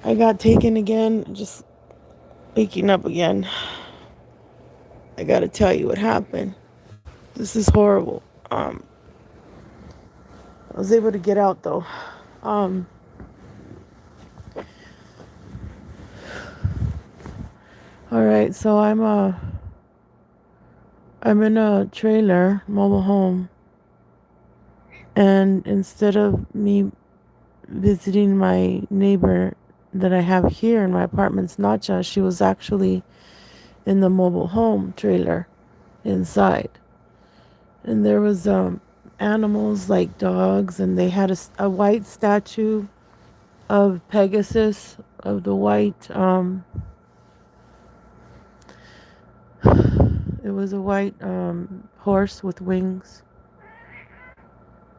I got taken again, just waking up again. I gotta tell you what happened. This is horrible. I was able to get out though. Um, all right, so I'm in a trailer, mobile home, and instead of me visiting my neighbor that I have here in my apartment's Nacha, she was actually in the mobile home trailer inside. And there was animals like dogs, and they had a white statue of Pegasus, of the white it was a white horse with wings,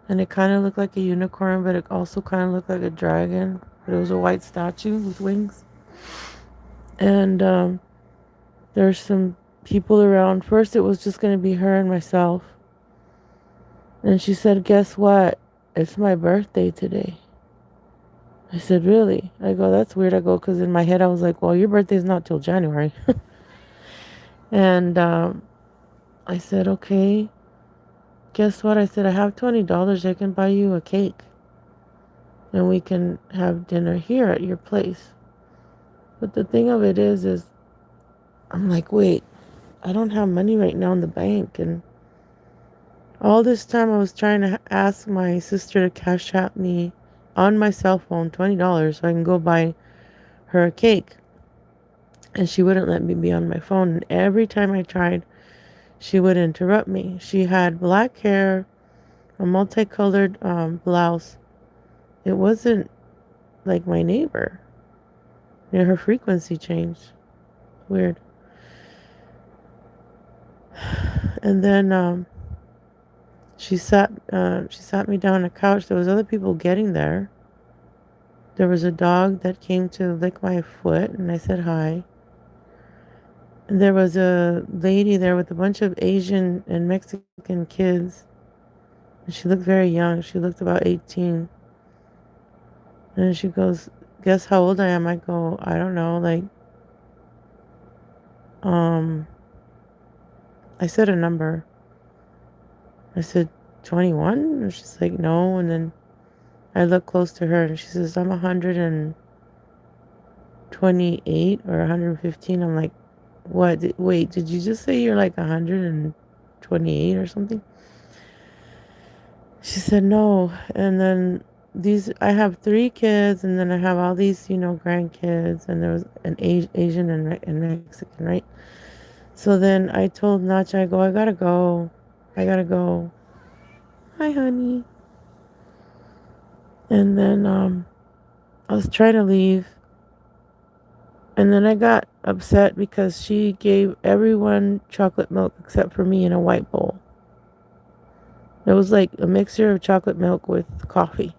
and it kind of looked like a unicorn, but it also kind of looked like a dragon, but it was a white statue with wings. And there's some people around. First it was just going to be her and myself, and she said, guess what, it's my birthday today. I said, really? I go, that's weird. I go, because in my head I was like, well, your birthday's not till January. And I said, okay, guess what? I said, I have $20. I can buy you a cake and we can have dinner here at your place. But the thing of it is I'm like, wait, I don't have money right now in the bank. And all this time I was trying to ask my sister to cash out me on my cell phone $20 so I can go buy her a cake. And she wouldn't let me be on my phone. And every time I tried, she would interrupt me. She had black hair, a multicolored blouse. It wasn't like my neighbor. You know, her frequency changed. Weird. And then she sat me down on a couch. There was other people getting there. There was a dog that came to lick my foot, and I said hi. And there was a lady there with a bunch of Asian and Mexican kids. And she looked very young. She looked about 18. And she goes, guess how old I am? I go, I don't know, like, um, I said a number. I said 21? And she's like, no. And then I look close to her and she says, I'm 128 or 115. I'm like, what? Wait, did you just say you're like 128 or something? She said, no. And then I have 3 kids, and then I have all these, grandkids, and there was an Asian and Mexican, right? So then I told Nacha, I go, I gotta go. I gotta go. Hi, honey. And then I was trying to leave. And then I got upset because she gave everyone chocolate milk except for me in a white bowl. It was like a mixture of chocolate milk with coffee.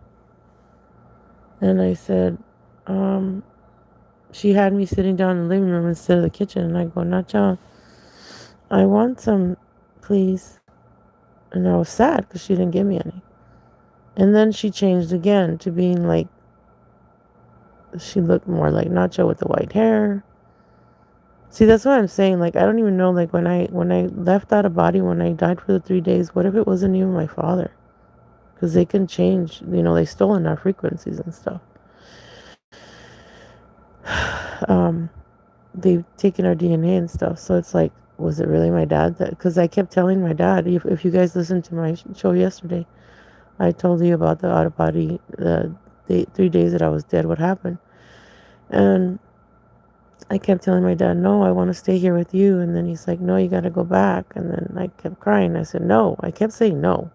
And I said, she had me sitting down in the living room instead of the kitchen. And I go, Nacha, I want some, please. And I was sad because she didn't give me any. And then she changed again to being like, she looked more like Nacho with the white hair. See, that's what I'm saying. Like, I don't even know, like, when I left out of body, when I died for the 3 days, what if it wasn't even my father? Because they can change, they stolen our frequencies and stuff. They've taken our DNA and stuff. So it's like, was it really my dad? Because I kept telling my dad, if you guys listened to my show yesterday, I told you about the out of body, the 3 days that I was dead, what happened. And I kept telling my dad, no, I want to stay here with you. And then he's like, no, you got to go back. And then I kept crying. I said, no. I kept saying no.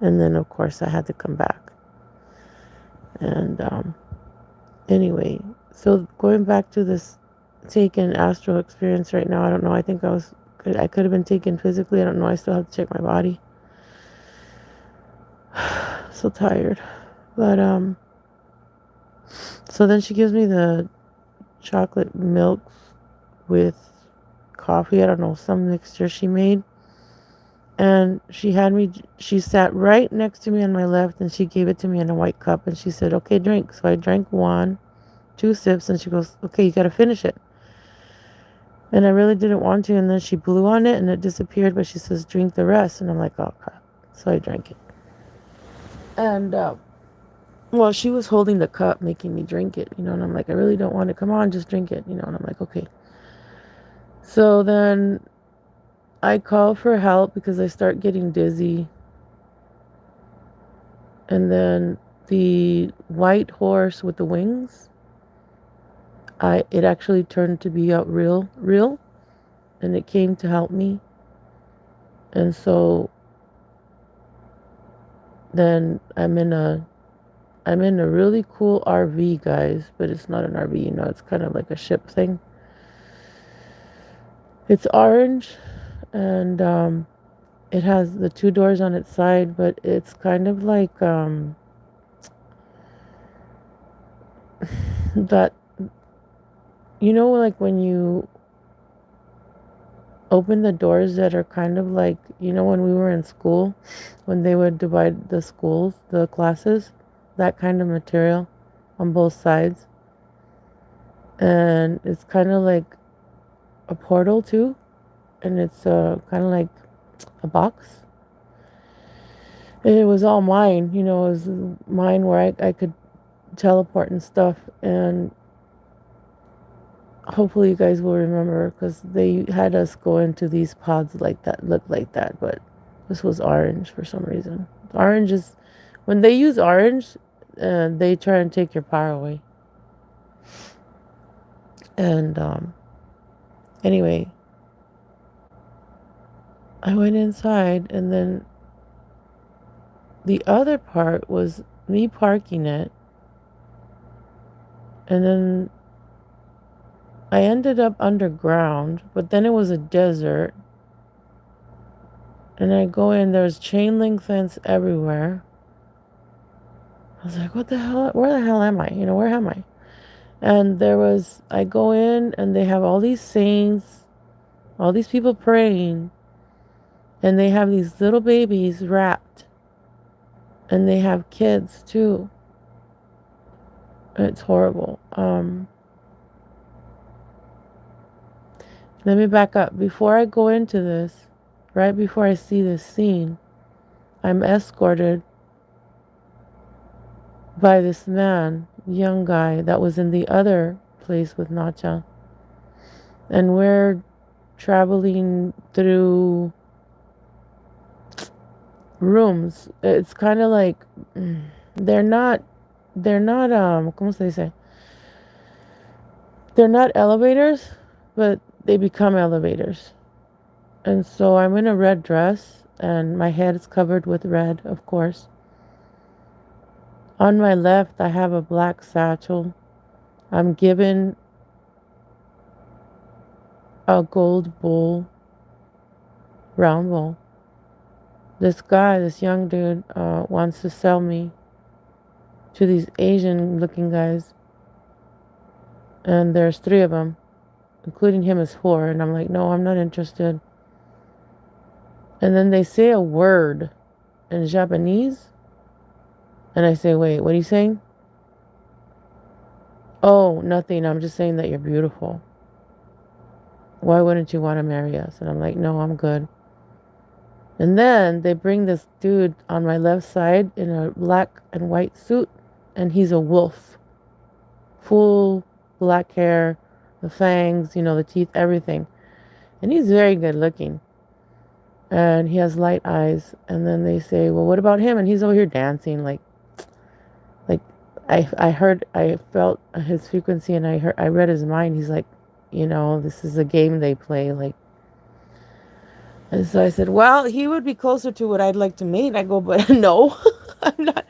And then, of course, I had to come back. And anyway, so going back to this taken astral experience right now, I don't know. I think I could have been taken physically. I don't know. I still have to check my body. So tired. But so then she gives me the chocolate milk with coffee. I don't know, some mixture she made. And she sat right next to me on my left, and she gave it to me in a white cup, and she said, okay, drink. So I drank one, 2 sips, and she goes, okay, you gotta finish it. And I really didn't want to, and then she blew on it and it disappeared, but she says, drink the rest. And I'm like, oh crap. So I drank it. And well, she was holding the cup, making me drink it, and I'm like, I really don't want it. Come on, just drink it, and I'm like, okay. So then I call for help because I start getting dizzy. And then the white horse with the wings, it actually turned to be out real, and it came to help me. And so then I'm in a really cool RV, guys, but it's not an RV, it's kind of like a ship thing. It's orange, and it has the 2 doors on its side, but it's kind of like that, like when you open the doors that are kind of like, when we were in school, when they would divide the classes, that kind of material on both sides. And it's kind of like a portal too, and it's kind of like a box. And it was all mine, it was mine where I could teleport and stuff. And hopefully you guys will remember, because they had us go into these pods like that, look like that, but this was orange for some reason. Orange is, when they use orange, they try and take your power away. And anyway, I went inside, and then the other part was me parking it, and then I ended up underground, but then it was a desert. And I go in, there's chain link fence everywhere. I was like, what the hell? Where the hell am I? Where am I? And I go in, and they have all these saints, all these people praying, and they have these little babies wrapped, and they have kids too. It's horrible. Let me back up. Before I go into this, right before I see this scene, I'm escorted by this man, young guy that was in the other place with Nacha. And we're traveling through rooms. It's kind of like they're not ¿cómo se dice? They're not elevators, but they become elevators. And so I'm in a red dress, and my head is covered with red, of course. On my left, I have a black satchel. I'm given a gold bowl, round bowl. This guy, this young dude, wants to sell me to these Asian looking guys. And there's 3 of them, including him as 4. And I'm like, no, I'm not interested. And then they say a word in Japanese. And I say, wait, what are you saying? Oh, nothing. I'm just saying that you're beautiful. Why wouldn't you want to marry us? And I'm like, no, I'm good. And then they bring this dude on my left side in a black and white suit. And he's a wolf. Full black hair, the fangs, the teeth, everything. And he's very good looking. And he has light eyes. And then they say, well, what about him? And he's over here dancing like I felt his frequency, and I read his mind. He's like, this is a game they play, like. And so I said, well, he would be closer to what I'd like to mate. I go, but no, I'm not.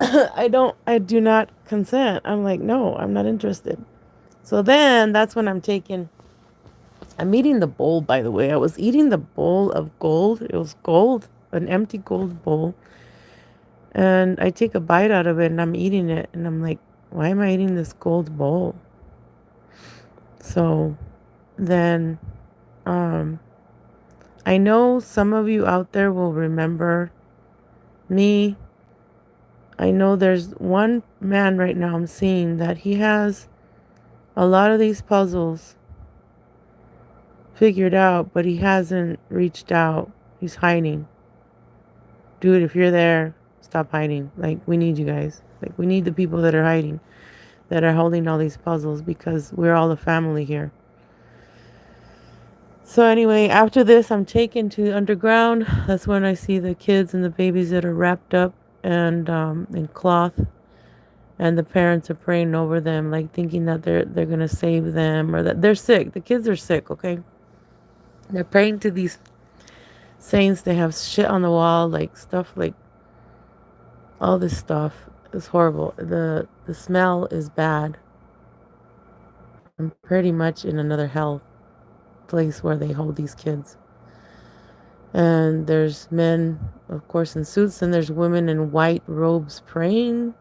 I do not consent. I'm like, no, I'm not interested. So then that's when I'm eating the bowl, by the way. I was eating the bowl of gold. It was gold, an empty gold bowl. And I take a bite out of it, and I'm eating it. And I'm like, why am I eating this gold bowl? So then I know some of you out there will remember me I know there's one man right now I'm seeing that he has a lot of these puzzles figured out, but he hasn't reached out. He's hiding. Dude, if you're there, stop hiding. Like, we need you guys. Like, we need the people that are hiding, that are holding all these puzzles, because we're all a family here. So anyway, after this, I'm taken to underground. That's when I see the kids and the babies that are wrapped up and in cloth, and the parents are praying over them, like thinking that they're gonna save them, or that they're sick. The kids are sick. Okay, they're praying to these saints. They have shit on the wall, like stuff, like all this stuff is horrible. The smell is bad. I'm pretty much in another hell place where they hold these kids. And there's men, of course, in suits, and there's women in white robes praying.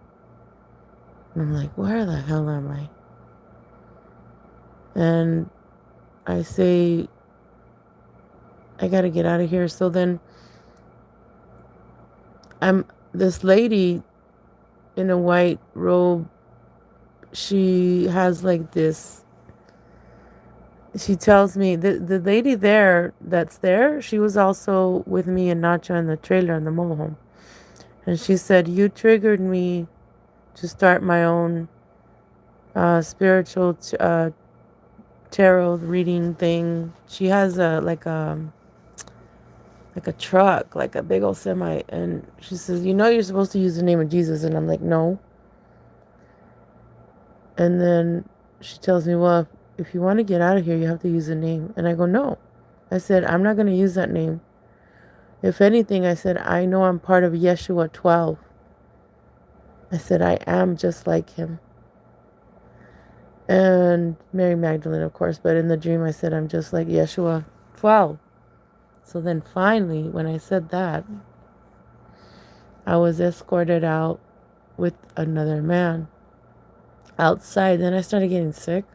And I'm like, where the hell am I? And I say, I gotta get out of here. So then this lady in a white robe, she has like this, she tells me, the lady there that's there, she was also with me and Nacho in the trailer in the mobile home. And she said, you triggered me to start my own spiritual tarot reading thing. She has like a truck, like a big old semi, and she says, you know, you're supposed to use the name of Jesus. And I'm like, no. And then she tells me, well, if you want to get out of here, you have to use the name. And I go, no. I said, I'm not going to use that name. If anything, I said, I know I'm part of Yeshua 12. I said, I am just like him. And Mary Magdalene, of course, but in the dream I said, I'm just like Yeshua 12. So then finally, when I said that, I was escorted out with another man outside. Then I started getting sick,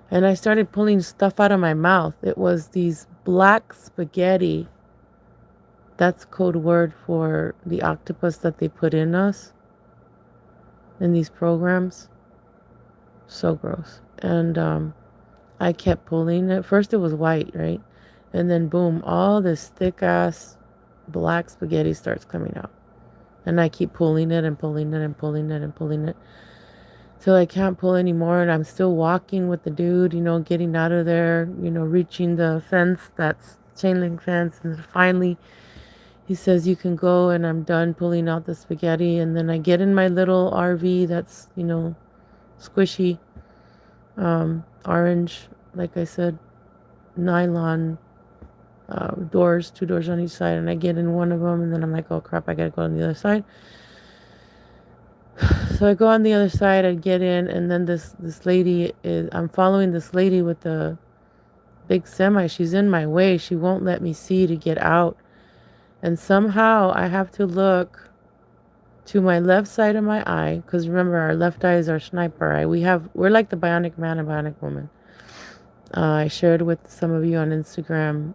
and I started pulling stuff out of my mouth. It was these black spaghetti. That's code word for the octopus that they put in us in these programs. So gross. And I kept pulling it. First it was white, right? And then boom, all this thick ass black spaghetti starts coming out. And I keep pulling it and pulling it and pulling it and pulling it till I can't pull anymore. And I'm still walking with the dude, you know, getting out of there, you know, reaching the fence, that's chain link fence. And finally he says, you can go. And I'm done pulling out the spaghetti. And then I get in my little RV that's, you know, squishy, orange, like I said, nylon doors, 2 doors on each side, and I get in one of them, and then I'm like, oh crap, I gotta go on the other side. So I go on the other side, I get in, and then this lady is, I'm following this lady with the big semi. She's in my way. She won't let me see to get out, and somehow I have to look to my left side of my eye, because remember, our left eye is our sniper eye. We're like the bionic man and bionic woman. I shared with some of you on Instagram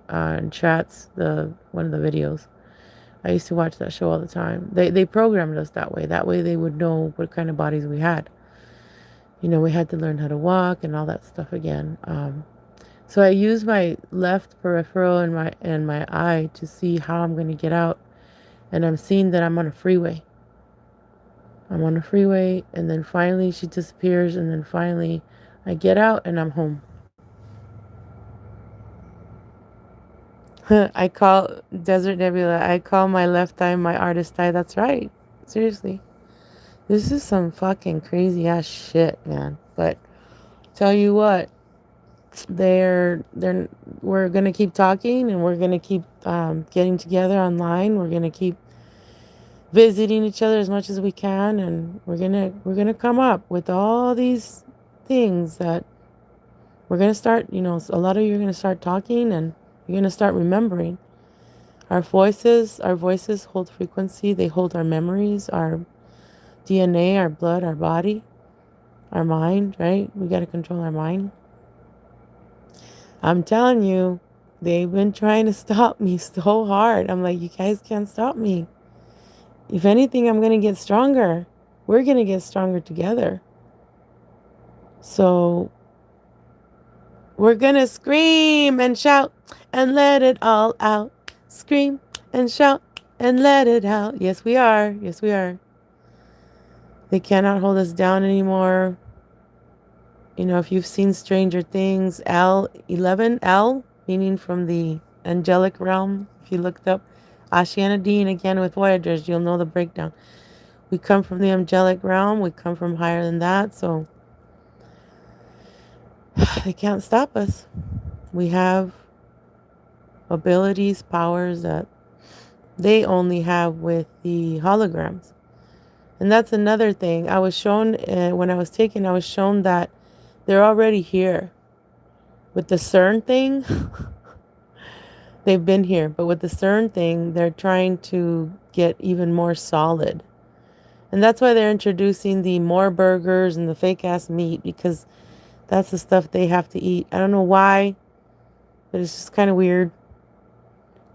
and chats one of the videos. I used to watch that show all the time. They programmed us that way. That way they would know what kind of bodies we had. You know, we had to learn how to walk and all that stuff again. So I use my left peripheral and my eye to see how I'm going to get out. And I'm seeing that I'm on a freeway. I'm on a freeway, and then finally she disappears, and then finally I get out and I'm home. I call Desert Nebula, I call my left eye my artist eye. That's right. Seriously. This is some fucking crazy ass shit, man. But tell you what, we're gonna keep talking, and we're gonna keep getting together online. We're gonna keep visiting each other as much as we can, and we're gonna come up with all these things that we're gonna start. You know, a lot of you are gonna start talking, and you're gonna start remembering. Our voices hold frequency. They hold our memories, our DNA, our blood, our body, our mind, right? We got to control our mind. I'm telling you, they've been trying to stop me so hard. I'm like, you guys can't stop me. If anything, I'm going to get stronger. We're going to get stronger together. So we're going to scream and shout and let it all out. Scream and shout and let it out. Yes, we are. Yes, we are. They cannot hold us down anymore. You know, if you've seen Stranger Things, L11, meaning from the angelic realm, if you looked up Ashiana again with Voyagers, you'll know the breakdown. We come from the angelic realm. We come from higher than that. So they can't stop us. We have abilities, powers that they only have with the holograms. And that's another thing. I was shown, when I was taken, I was shown that they're already here. With the CERN thing, they've been here. But with the CERN thing, they're trying to get even more solid. And that's why they're introducing the more burgers and the fake ass meat, because that's the stuff they have to eat. I don't know why, but it's just kind of weird.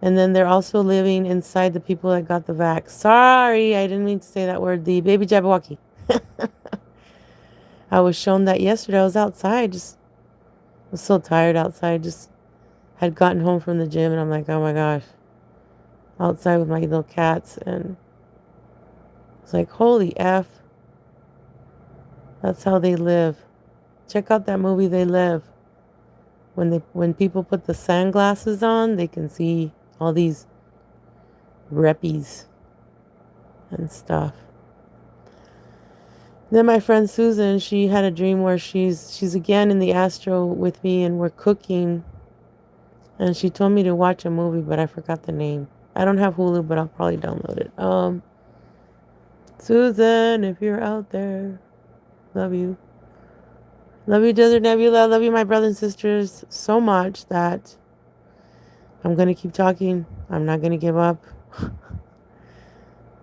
And then they're also living inside the people that got the vax. Sorry, I didn't mean to say that word. The baby Jabberwocky. I was shown that yesterday. I was outside. Just was so tired outside. Just had gotten home from the gym. And I'm like, oh my gosh. Outside with my little cats. And it's like, holy F. That's how they live. Check out that movie, They Live. When people put the sunglasses on, they can see all these reppies and stuff. Then my friend Susan, she had a dream where she's again in the astro with me and we're cooking. And she told me to watch a movie, but I forgot the name. I don't have Hulu, but I'll probably download it. Susan, if you're out there, love you. Love you, Desert Nebula. Love you, my brothers and sisters, so much that I'm going to keep talking. I'm not going to give up.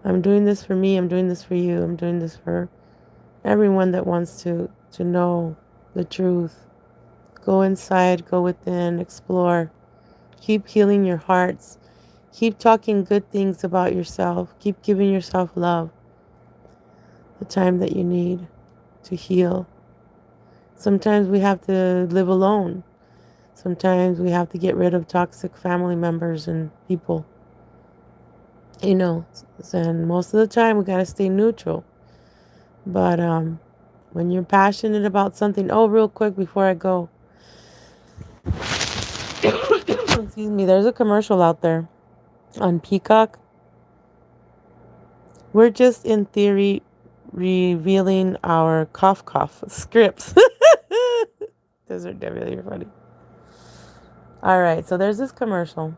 I'm doing this for me. I'm doing this for you. I'm doing this for everyone that wants to know the truth. Go inside, go within, explore. Keep healing your hearts. Keep talking good things about yourself. Keep giving yourself love. The time that you need to heal. Sometimes we have to live alone. Sometimes we have to get rid of toxic family members and people. You know, and most of the time we got to stay neutral. But when you're passionate about something, real quick before I go, excuse me, there's a commercial out there on Peacock. We're just in theory revealing our cough scripts. Those are definitely funny. All right, so there's this commercial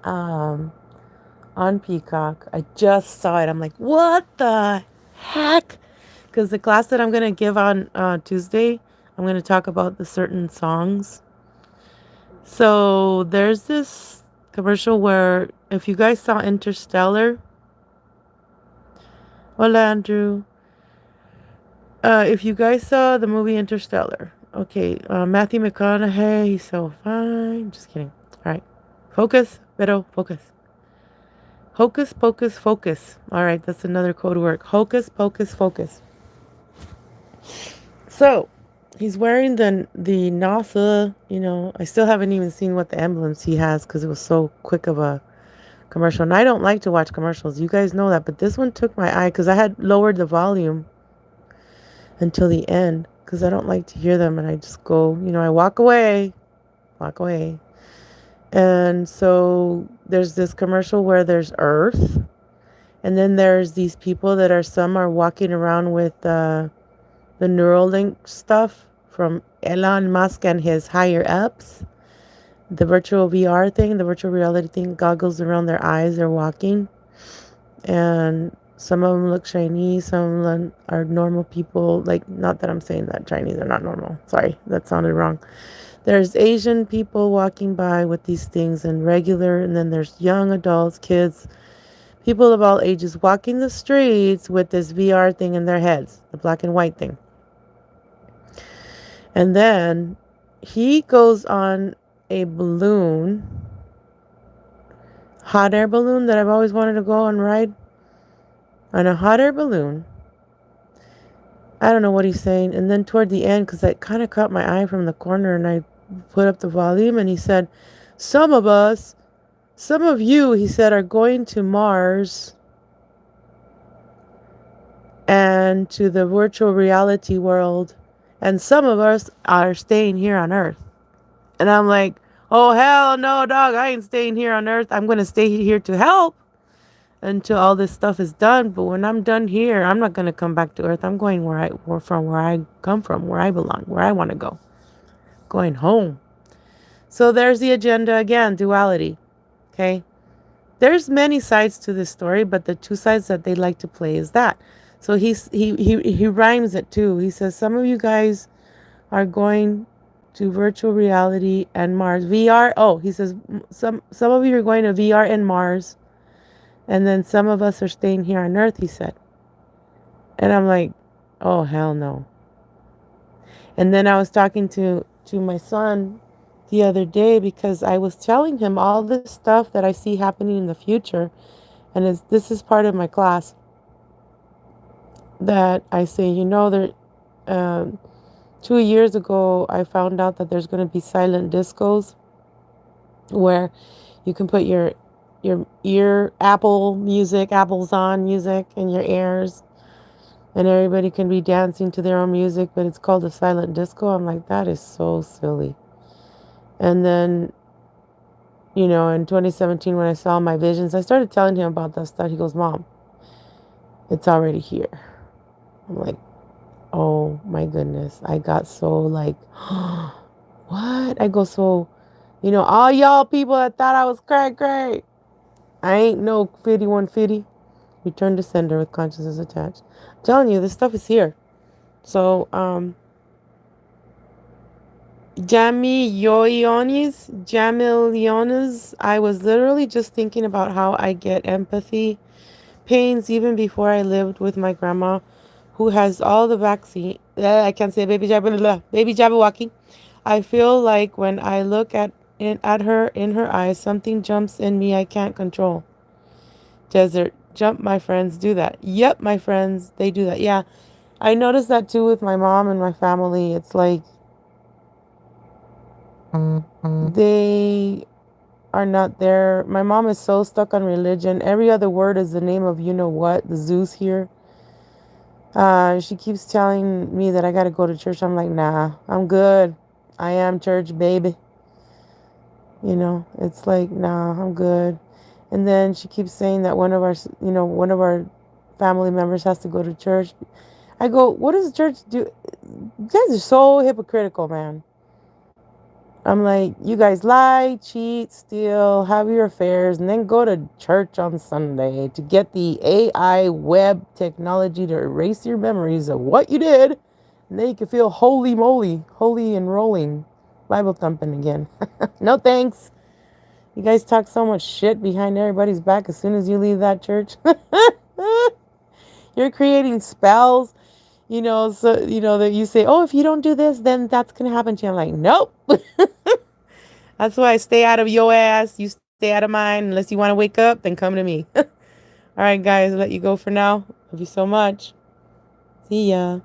on Peacock. I just saw it. I'm like, what the heck? Because the class that I'm going to give on Tuesday, I'm going to talk about the certain songs. So there's this commercial where, if you guys saw Interstellar, hola Andrew, if you guys saw the movie Interstellar, okay, Matthew McConaughey, he's so fine. Just kidding. All right, focus, Vero, focus. Hocus pocus focus. All right, that's another code word. Hocus pocus focus. So he's wearing the NASA, I still haven't even seen what the emblems he has because it was so quick of a commercial. And I don't like to watch commercials. You guys know that. But this one took my eye because I had lowered the volume until the end because I don't like to hear them. And I just go, I walk away. And so there's this commercial where there's Earth. And then there's these people that some are walking around with the Neuralink stuff from Elon Musk and his higher ups. The virtual VR thing, the virtual reality thing, goggles around their eyes, they're walking. And some of them look Chinese, some of them are normal people. Like, not that I'm saying that Chinese are not normal. Sorry, that sounded wrong. There's Asian people walking by with these things and then there's young adults, kids, people of all ages walking the streets with this VR thing in their heads, the black and white thing. And then he goes on a balloon hot air balloon that I've always wanted to go and ride. On a hot air balloon. I don't know what he's saying. And then toward the end, because it kind of caught my eye from the corner, and I put up the volume, and he said, some of us, some of you, he said, are going to Mars and to the virtual reality world, and some of us are staying here on Earth. And I'm like, oh, hell no, dog. I ain't staying here on Earth. I'm going to stay here to help until all this stuff is done. But when I'm done here, I'm not going to come back to Earth. I'm going where I come from, where I belong, where I want to go. Going home. So there's the agenda again, duality. Okay. There's many sides to this story, but the two sides that they like to play is that. So he rhymes it too. He says some of you guys are going to virtual reality and Mars. VR. Oh, he says some of you are going to VR and Mars. And then some of us are staying here on Earth, he said. And I'm like, oh, hell no. And then I was talking to my son the other day because I was telling him all this stuff that I see happening in the future. And this is part of my class. That I say, there, 2 years ago, I found out that there's going to be silent discos where you can put your ear apples on music in your ears, and everybody can be dancing to their own music, but it's called a silent disco. I'm like, that is so silly. And then, in 2017, when I saw my visions, I started telling him about that stuff. He goes, Mom, it's already here. I'm like, oh my goodness. I got so like, what? I go, so, all y'all people that thought I was cray. I ain't no 5150. Return to sender with consciousness attached. I'm telling you, this stuff is here. So, Jamilionis, I was literally just thinking about how I get empathy pains even before I lived with my grandma, who has all the vaccine. I can't say baby Jabberwocky. I feel like when I look at her in her eyes, something jumps in me I can't control. Desert jump, my friends do that. Yep, my friends, they do that. Yeah, I noticed that too with my mom and my family. It's like they are not there. My mom is so stuck on religion. Every other word is the name of the Zeus here. She keeps telling me that I gotta go to church. I'm like, nah, I'm good. I am church, baby. It's like, nah, I'm good. And then she keeps saying that one of our family members has to go to church. I go, what does the church do? You guys are so hypocritical, man. I'm like, you guys lie, cheat, steal, have your affairs, and then go to church on Sunday to get the AI web technology to erase your memories of what you did. And then you can feel holy moly, holy and rolling, Bible thumping again. No thanks. You guys talk so much shit behind everybody's back as soon as you leave that church. You're creating spells, so, that you say, oh, if you don't do this, then that's going to happen to you. I'm like, nope. That's why I stay out of your ass. You stay out of mine. Unless you want to wake up, then come to me. All right, guys, I'll let you go for now. Love you so much. See ya.